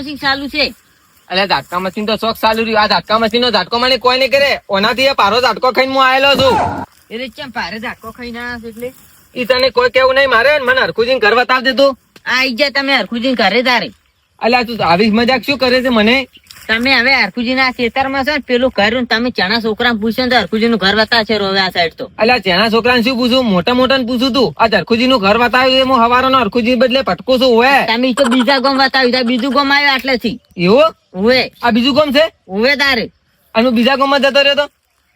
Machine ચાલુ છે. અલ્યા ઝાટકા મશીન તો શોખ ચાલુ રહ્યું. આ ઝાટકા મશીન નો ઝાટકો મને કોઈ નહીં કરે. ઓનાથી એ પારો ઝાટકો ખાઈને હું આવેલો છું. એટલે ચમ ભારે ઝાટકો ખાઈને આવ્યા છો એટલે ઈ તને કોઈ કેવું નહીં મારે. મને હરખુજી ઘર બતાવ દે તું. આઈ જા તમે હરખુજી ઘરે તારે. અલ્યા તું આવી મજાક શું કરે છે મને? તમે હવે હરખુજી ના ખેતરમાં છો ને પેલું કર્યું તમે ચણા છોકરા પૂછ્યો તો હરખુજી નું ઘર બતા છે રોવે આ સાઈડ તો. અલ્યા જેના છોકરાને શું પૂછું? મોટા મોટા ને પૂછું તું. આ હરખુજી નું ઘર બતાવ્યું હું હવારો હરખુજી બદલે ભટકું છું. હોય તમે તો બીજા ગામ બતાવ્યું બીજું ગામ આવ્યો આટલેથી. એવું? ઉવે આ બીજું ગામ છે? ઉવે તારે અને હું બીજા ગામમાં જતો રહ્યો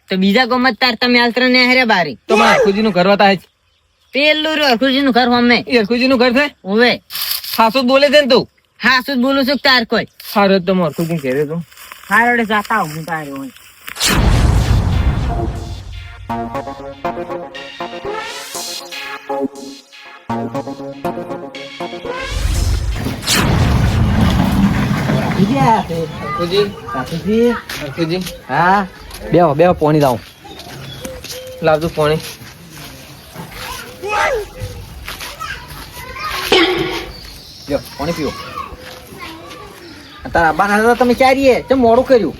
તો બીજા ગામ જ તાર તમે આલત્ર ને હેરે બારી તો મને હરખુજી નું ઘર બતાવે છે. પેલું રહ્યું હરખુજી નું ઘર અમે. એ હરખુજી નું ઘર છે? ઉવે સાસુ બોલે છે ને તું? હા શું બોલું છું તાર કોઈ સારું તો હું હરખુજી ઘેરે તું. હારોડે જાતા હું તારે હોય. હરખુજી હા બેહો પાણી લાવું. લાવજો પાણી. લ્યો પાણી પીવો. તારા આબાના તમે ચારીએ કેમ મોડું કર્યું?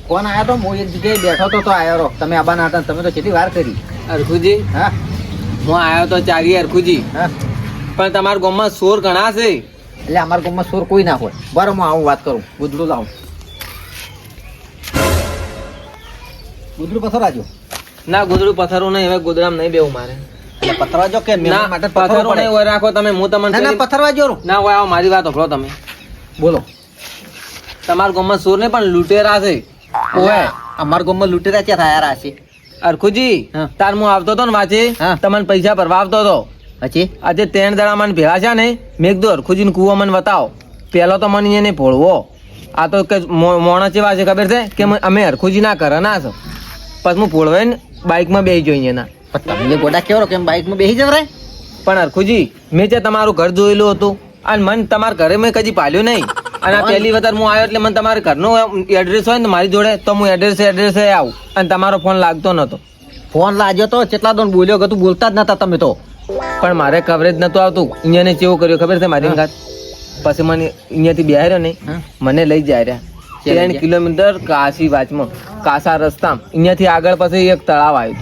કોણ આયા તો હું એક જગ્યાએ બેઠો તો આયો રહો. તમે આબાના હતા તમે તો કેટલી વાર કરી. હરખુજી હા હું આવ્યો તો ચારીએ હરખુજી. હા પણ તમારા ગામમાં સોર ઘણા છે. એટલે અમારા ગામમાં સોર કોઈ ના હોય. બરાબર હું આવું વાત કરું. ગુદડું લાવું. ગુદડું પથરાજો. ના ગોદડું પથરું નહીં. હવે ગોદડામાં નહીં બેવું મારે. એટલે પથરાજો કે ના માટે પથરો નહીં હોય રાખો તમે. હું તમને ના પથરવાજો. ના હોય આવો મારી વાત સાંભળો તમે. બોલો. તમારા ગામમાં સોર નહીં પણ લૂંટેરા છે. ઓય અમારા ગામમાં લૂંટેરા ક્યાં થયા છે? હરખુજી હા. તાર હું આવતો હતો ને વાંચે હા. તમને પૈસા ભરવા આવતો હતો. પછી આજે 3 જણા મને ભેળા છે ને મેં કીધું હરખુજી ને કુવો મને બતાવો. પેલો તો મને એને ભોળવો. આ તો કે મોણા ચેવા છે ખબર છે કે અમે હરખુજી ના કરે ના છો. પછી હું ભોળવે ને બાઇકમાં બેસી જોઈ એના. તમને ગોડા કેવો કેમ બાઇકમાં બેસી જવરાય? પણ હરખુજી મેં જે તમારું ઘર જોયેલું હતું અને મને તમારા ઘરે મેં કદી પાલ્યું નહીં. અને આ પહેલી વખત હું આવ્યો એટલે મને તમારા ઘરનું એડ્રેસ હોય ને મારી જોડે તો હું એડ્રેસે આવું. અને તમારો ફોન લાગતો નતો. ફોન લાગ્યો તો કેટલા દોન બોલ્યો કે તું બોલતા જ નતા તમે તો. પણ મારે કવરેજ નતું આવતું. અહીંયા કેવું કર્યું ખબર છે મારી ઘાત? પછી મને અહીંયાથી બેહાર્યો ને મને લઈ જાય રહ્યા 3 કિલોમીટર કાશી વાચમાં કાસા રસ્તા. અહીંયાથી આગળ પછી એક તળાવ આવ્યું.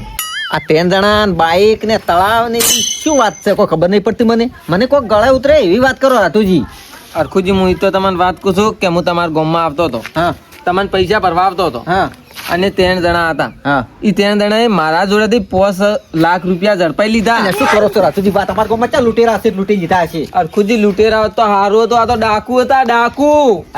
આ 3 જણા બાઈક ને તળાવ ને શું વાત છે? કોઈ ખબર નહીં પડતી મને. મને કોઈ ગળે ઉતરે એવી વાત કરો રાતુજી. હરખુજી હું તો તમને વાત કહું છું કે હું તમારા ગામમાં આવતો હતો. હા તમને પૈસા ભરવા આવતો હતો. હા અને 3 જણા હતા. હા એ 3 જણાએ મારા જોડેથી 5 લાખ રૂપિયા ઝડપાઈ લીધા. એટલે શું કરો છો રાતુજી? વાત અમારા ગામમાં ચાલ લૂંટેરા છે, લૂંટી લીધા છે. હરખુજી લૂંટેરા હોત તો હારું હતું. આ તો ડાકુ હતા ડાકુ.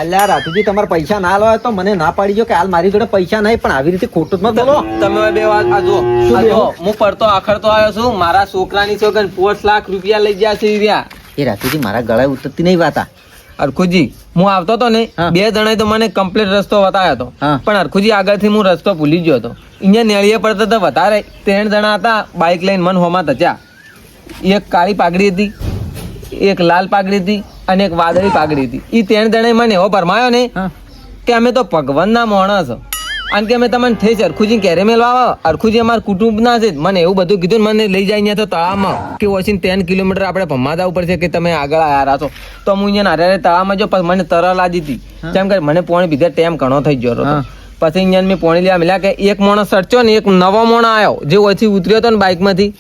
અલ્યા રાતુજી તમારે પૈસા ના લો તો મને ના પાડી દો કે હાલ મારી જોડે પૈસા નહીં. પણ આવી રીતે ખોટું જ મત બોલો. તમે હવે બે વાત આ જુઓ. આ જુઓ, હું પડતો આખડતો આવ્યો છું. મારા છોકરાની છોકરી 5 લાખ રૂપિયા લઈ ગયા છે રહ્યા. એ રાતુજી મારા ગળે ઉતરતી નહીં વાત. હરખુજી હું આવતો હતો ને હા. 2 જણાએ તો મને કમ્પ્લીટ રસ્તો બતાવ્યો હતો. હા. પણ હરખુજી આગળથી હું રસ્તો ભૂલી ગયો હતો. અહીંયા નેળીએ પડતો તો વધારે 3 જણા હતા બાઇક લઈને મન હોમાં તચ્યા. એક કાળી પાઘડી હતી, એક લાલ પાઘડી હતી અને એક વાદળી પાઘડી હતી. એ 3 જણાએ મને એવો ભરમાયો ને હા કે અમે તો ભગવાનના માણસ અને કે અમે તમને થઈ હરખુજી ક્યારે મેળવા આવો. હરખુજી અમારા કુટુંબના છે. મને એવું બધું કીધું ને મને લઈ જાય અહીંયા તો તળાવમાં કે ઓછીને 3 કિલોમીટર આપણે ભમવા જવું પડશે કે તમે આગળ આવ્યા છો. તો હું અહીંયા નારે તળાવમાં જો મને તરલ લાગી હતી. કેમ કે મને પોણી બીજા ટાઈમ ઘણો થઈ ગયો હતો. પછી અહીંયા મેં પોણી લેવા મળ્યા કે એક માણસ સડચ્યો ને એક નવો માણસ આવ્યો જે ઓછી ઉતર્યો હતો ને બાઇકમાંથી.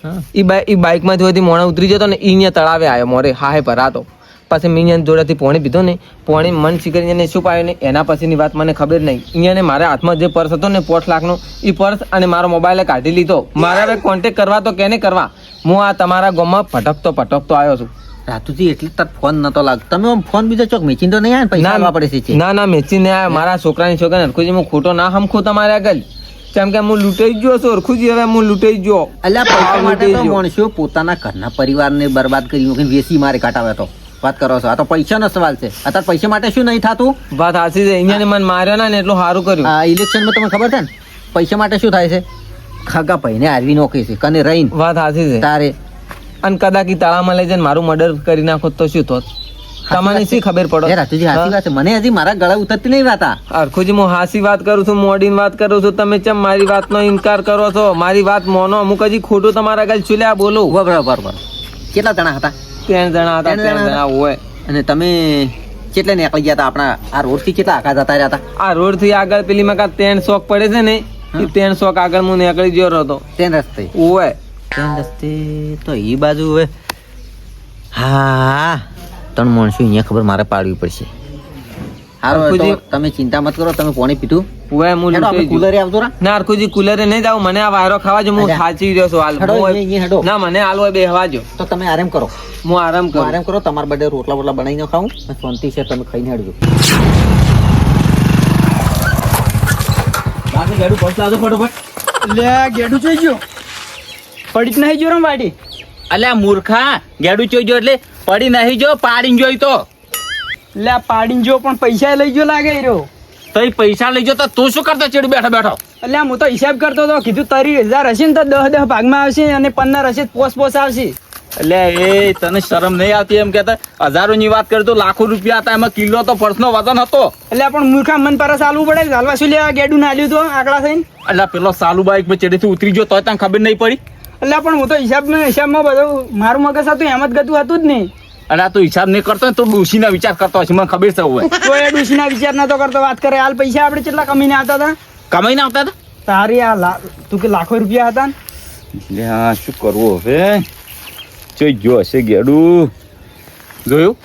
એ બાઇકમાંથી મોણા ઉતરી જતો ને એ અહીંયા તળાવે આવ્યો મોરે હાહે ભરાતો. પછી મેં અહીંયા જોડેથી પોણી પીધો ને પોણી મન શીખરીને શું પાયું ને એના પછીની વાત મને ખબર નહીં. અહીંયા મારા હાથમાં જે પર્સ હતો ને 5 લાખનો એ પર્સ અને મારો મોબાઈલ કાઢી લીધો. મારે હવે કોન્ટેક કરવા તો કેને કરવા? હું આ તમારા ગામમાં ભટકતો આવ્યો છું. રાતુજી એટલે તાર ફોન નતો લાગતો. તમે આમ ફોન બીજો ચોક મેચીને તો નહીં આવે ને? પૈસા આપવા પડે છે. ના મેચી ને આવ્યા. મારા છોકરાની છોકરાને હરખુજી હું ખોટો ના હમખું તમારે આગળ. કેમ કે હું લૂંટાઈ ગયો છું હરખુજી. હવે હું લૂંટાઈ ગયો. અલ્યા પૈસા માટે તો માણસો પોતાના ઘરના પરિવારને બરબાદ કરી વેસી મારે કાઢાવે તો વાત કરો છો. આ તો પૈસાનો સવાલ છે. અત્યારે પૈસા માટે શું નહીં થતું? વાત સાચી છે. અહીંયા મને માર્યો ને એટલું સારું કર્યું. આ ઇલેક્શનમાં તમને ખબર છે ને પૈસા માટે શું થાય છે? ખગા ભાઈને હારવી નોખી છે કને રહીને. વાત સાચી છે. તારે અને કદાચ તળાવમાં લઈ જઈને મારું મર્ડર કરી નાખો તો શું થોત? તમને શી ખબર પડે? રાતુજી હાચી વાત છે. મને હજી મારા ગળા ઉતરતી નહીં વાત. હરખુજી હું હાસી વાત કરું છું, મોડીની વાત કરું છું. તમે ચમ મારી વાતનો ઇનકાર કરો છો? મારી વાત મોનો. અમુક હજી ખોટું તમારા આગળ ચૂલ્યા બોલું. બરાબર. કેટલા જણા હતા? 3 જણા હતા. 3 જણા હોય. અને તમે કેટલે નીકળી ગયા હતા આપણા આ રોડ થી કેટલા આઘા જતા રહ્યા હતા આ રોડ થી આગળ પેલી મકા ત્રણ શોક પડે છે ને એ ત્રણ શોક આગળ હું નીકળી ગયો હતો તે રસ્તે ઓવે તે રસ્તે તો એ બાજુ હવે હા ત્રણ માણસો અહીંયા ખબર મારે પાડવી પડશે હારો હવે તો તમે ચિંતા મત કરો તમે પાણી પીધું ઓવે હું હેડો, આપણે કુલરે આવતો રા ના અરખુજી કુલરે નહીં જાવ મને આ વાયરો ખાવા જો હું સાચી રહ્યો છું હાલ હેડો, હું અહીંયા હેડો. ના મને હાલ હોય બેહવા જો તો તમે આરામ કરો હું આરામ હું કરું આરામ કરો તમારા બધે રોટલા બોટલા બનાવીને ખાવું અને શાંતિ છે તમે ખાઈને હેડજો લે ગેડું જોઈ ગયો પડી જ નહીં જો રમ વાડી અલ્યા મૂર્ખા ગેડું ચોઈ જો એટલે પડી નહીં જો પાડીને જોઈ તો લે પાડીને જો પણ પૈસા લઈ ગયો લાગે ઈ રહ્યો તઈ પૈસા લઈ જો તો તું શું કરતો ચેડું બેઠો બેઠો એટલે હું તો હિસાબ કરતો હતો કીધું 30,000 હશે ને તો 10 ભાગમાં આવશે અને 15 હશે તો પોસ આવશે એટલે એ તને શરમ નહીં આવતી એમ કેતા હજારોની વાત કરી તો લાખો રૂપિયા હતા એમાં કિલો તો પર્સનો વજન હતો એટલે પણ મૂર્ખા મન પર ચાલવું પડે હાલવા શું લેવા ગેડું નાલ્યું તો આકડા થઈને એટલે પેલો સાલુ બાઈક પર ચેડેથી ઉતરી ગયો તોય તને ખબર નહીં પડી એટલે પણ હું તો હિસાબમાં બધું મારું મગજ હતું એમ જ ગતું હતું જ નહીં અને આ તું હિસાબ નહીં કરતો ને તો ડોશીના વિચાર કરતો હશે મને ખબર છે હવે તો એ ડુસીના વિચાર નતો કરતો વાત કરે હાલ પૈસા આપણે કેટલા કમીને આવતા હતા કમાઈને આવતા હતા તારી તું કે લાખો રૂપિયા હતા ને? એટલે આ શું કરવું હવે જોઈ ગયો હશે ગેડું જોયું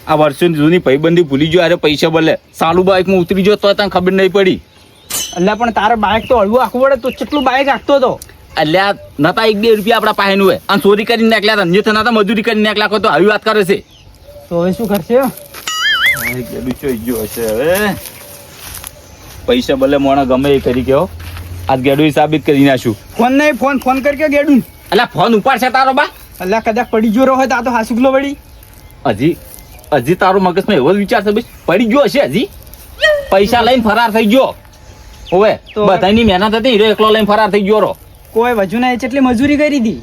આ વર્ષોની જૂની પૈબંધી ભૂલી ગયો અરે પૈસા ભલે સાલુ બાઈકમાં ઉતરી ગયો તો તને ખબર નહીં પડી એટલે પણ તારે બાઇક તો હળવું આખવું પડે તો કેટલું બાઇક આખતો હતો એટલે આ નતા 1-2 રૂપિયા આપણા પાસેનું હોય અને ચોરી કરીને નાખ્યા હતા અન્યથા નતા મજૂરી કરીને નાખ્યા હોય તો આવી વાત કરે છે તો હવે શું કરશે ગેડું જોઈ ગયો હશે હવે પૈસા ભલે મોણા ગમે એ કરી કેવો આજ ગેડું સાબિત કરી નાખ્યું ફોન નહીં ફોન કરી કે ગેડું એટલે ફોન ઉપાડશે તારો બા એટલે કદાચ પડી ગયો હોય તો આ તો હાસુકલો વળી હજી તારું મગજમાં એવો જ વિચાર છે ભાઈ પડી ગયો હશે હજી પૈસા લઈને ફરાર થઈ ગયો હવે તો- બધાની મહેનત હતી હીરો એકલો લઈને ફરાર થઈ ગયો રો કોઈ વજુ ના જેટલી મજૂરી કરી હતી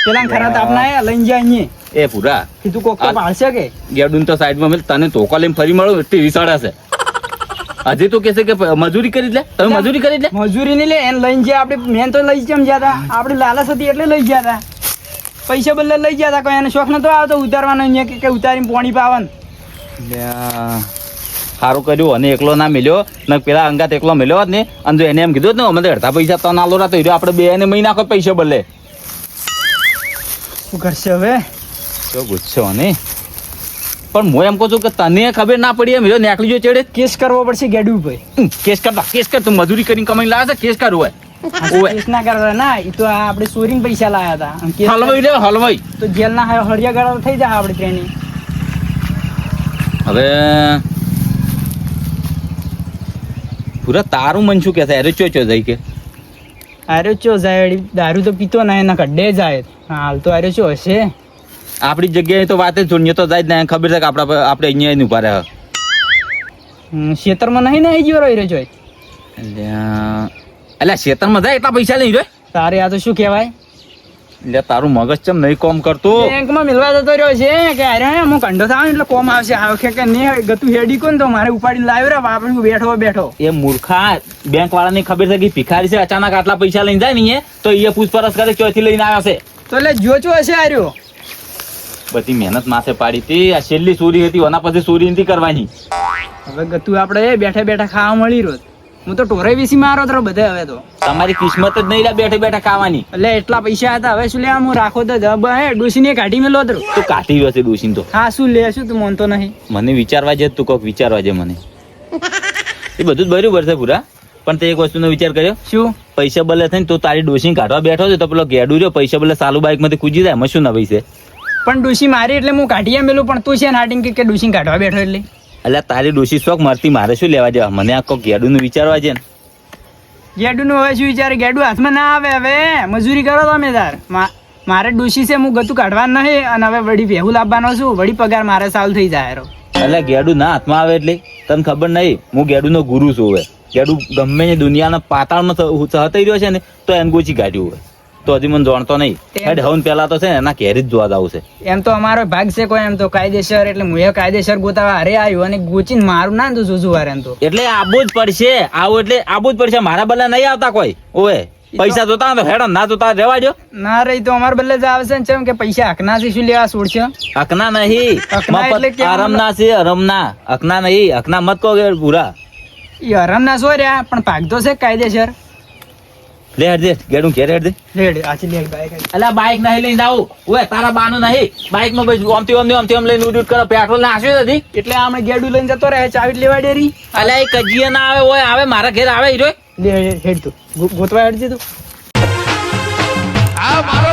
પેલા ખરા તાપના આયા લઈને જાય અહીંયા એ પૂરા કીધું કોક તો આ- પાડશે કે ગેડુન તો સાઈડમાં મેલ તને ધોકા લઈને ફરી મળો એટલી વિસાડા છે હજી તો કહેશે કે મજૂરી કરી જ લે તમે મજૂરી કરી જ લે મજૂરી નહીં લે એને લઈને જાય આપણે મેન તો લઈ કેમ ગયા હતા આપણી લાલચ હતી એટલે લઈ ગયા હતા પૈસા બદલે લઈ ગયા હતા કોઈ એને શોખ નતો આવતો ઉતારવાનો અહીંયા કે ઉતારીને પોણી પાવાનું સારું કર્યું અને એકલો ના મળ્યો ને પેલા અંગાત એકલો મળ્યો હોત ને અને જો એને એમ કીધું ને અમે તો અડધા પૈસા તો ના લો તો હીરો આપણે બે એને મહિના કોઈ પૈસા બદલે શું કરશે હવે તો ગુસ્સો ને પણ હું એમ કહું છું કે તને ખબર ના પડી એમ હીરો નીકળી જો ચેડે કેસ કરવો પડશે ગેડુ ભાઈ કેસ કર તું મજૂરી કરીને કમાઈને લાવે છે કેસ કર હોય ઓવે કેસ ના કરવા ના એ તો આ આપણે ચોરીને પૈસા લાયા હતા અને કેસ હલવાઈ રે હલવાઈ તો જેલના હળિયા ગાળા થઈ જાય આપણે ટ્રેનિંગ હવે પૂરા તારું મન શું કે છે અરે ચો જાય કે અરે ચો જાય વળી, દારૂ તો પીતો ના એના કડ્ડે જાય હાલ તો અરે ચો હશે આપણી જગ્યાએ તો વાત જ છોડીએ તો જાય જ ના ખબર છે કે આપણે અહીંયા જ ઉભા રહ્યા ખેતરમાં નહીં ને આવી ગયો રહ્યો જોઈ એટલે ખેતરમાં જાય એટલા પૈસા લઈ રહ્યો તારે આ તો શું કહેવાય એટલે તારું મગજ ચમ નહીં કોમ કરતું બેંકમાં મિલવા જતો રહ્યો છે કે અરે હું કંડો થાવ એટલે કોમ આવશે આ વખતે કે નહીં ગતું હેડી કોણ તો મારે ઉપાડીને લાવ્યો રે આપણે બેઠો એ મૂર્ખા બેંક વાળાને ખબર છે કે ભિખારી છે અચાનક આટલા પૈસા લઈને જાય ને તો એ પૂછપરછ કરે ચોથી લઈને આવ્યા છે તો એટલે જોચો હશે આર્યો બધી મહેનત માથે પાડી હતી આ છેલ્લી ચોરી હતી એના પછી ચોરી નથી કરવાની હવે ગતું આપણે બેઠા બેઠા ખાવા મળી રહ્યો હું તો ટોરે વીસી મારો તો બધે હવે તો તમારી કિસ્મત જ નહીં લે બેઠે બેઠા ખાવાની એટલે એટલા પૈસા હતા હવે શું લે હું રાખો તો જબ હે ડોસીને કાઢી મેલો તો તો કાઢી રહ્યો છે ડોશીને તો હા શું લે શું તું માનતો નહીં મને વિચારવા છે તું કોક વિચારવા છે મને એ બધું જ બરોબર છે પૂરા પણ તે એક વસ્તુનો વિચાર કર્યો શું પૈસા બલે થઈને તું તારી ડોશી કાઢવા બેઠો છે તો પેલો ગેડુ રહ્યો પૈસા બલે સાલુ બાઈક માંથી કૂદી જાય એમાં શું નવાઈ છે પણ ડોસી મારી એટલે હું કાઢી મેલું પણ તું છે હાટિંગ કે ડોસી કાઢવા બેઠો એટલે એટલે તારી ડોશી શોખ મરતી મારે શું લેવા જવા મને આ કોક ગેડુ નું વિચારવા છે ને ગેડુ નું હવે શું વિચારે ગેડુ હાથમાં ના આવે હવે મજૂરી કરો તમે તાર મારે ડોસી છે હું ગતું કાઢવાનું નહીં અને હવે વળી ભેહું લાવવાનો છું વળી પગાર મારે સાલ થઈ જાય રો એટલે ગેડુ ના હાથમાં આવે એટલે તને ખબર નહીં હું ગેડુ નો ગુરુ છું હવે ગેડુ ગમે તે દુનિયાના પાતાળમાં હતાઈ રહ્યો છે ને તો એમ ગોચી કાઢ્યું હોય તો હજી મને જાણતો નહીં હવે પેલા તો છે ને એના ઘેર જ જોવા જવું છે એમ તો અમારો ભાગ છે કોઈ એમ તો કાયદેસર એટલે હું એ કાયદેસર ગોતાવા હારે આવ્યો અને ગોચીને મારું ના તો જોજુ વારે એમ તો એટલે આબુ જ પડશે આવું એટલે આબુ જ પડશે મારા બદલા નહીં આવતા કોઈ ઓએ પૈસા જોતા હોય તો હેડો, ના જોતા હોય રહેવા દ્યો. ના રહી તો અમારા બદલે જ આવશે ને ચમ કે પૈસા હકના છે શું લેવા છોડશે હકના નહીં, હકના એટલે મફત કેવા આરામના છે, આરામના. હકના નહીં, હકના મત કહો કે પૂરા. એ હરામ ના સો રહ્યા પણ ભાગતો છે કાયદેસર. લે હેડ દે, ગેડું ઘેર હેડ દે. રેડ આછી લે બાઈક અલા બાઈક નહીં લઈને જાવું, ઓય તારા બાનું નહીં. બાઈક માં પછી ઓમથી આમ લઈને ઉડ્યું કરો, પેટ્રોલ નાખ્યું નથી. એટલે આમે ગેડું લઈને જતો રહે ચાવી લેવા ડેરી અલા એ કજીએ ના આવે, ઓય આવે મારા ઘેર આવે હીરો. લે હેડ તું ગોતવા હેડ તું આ મારો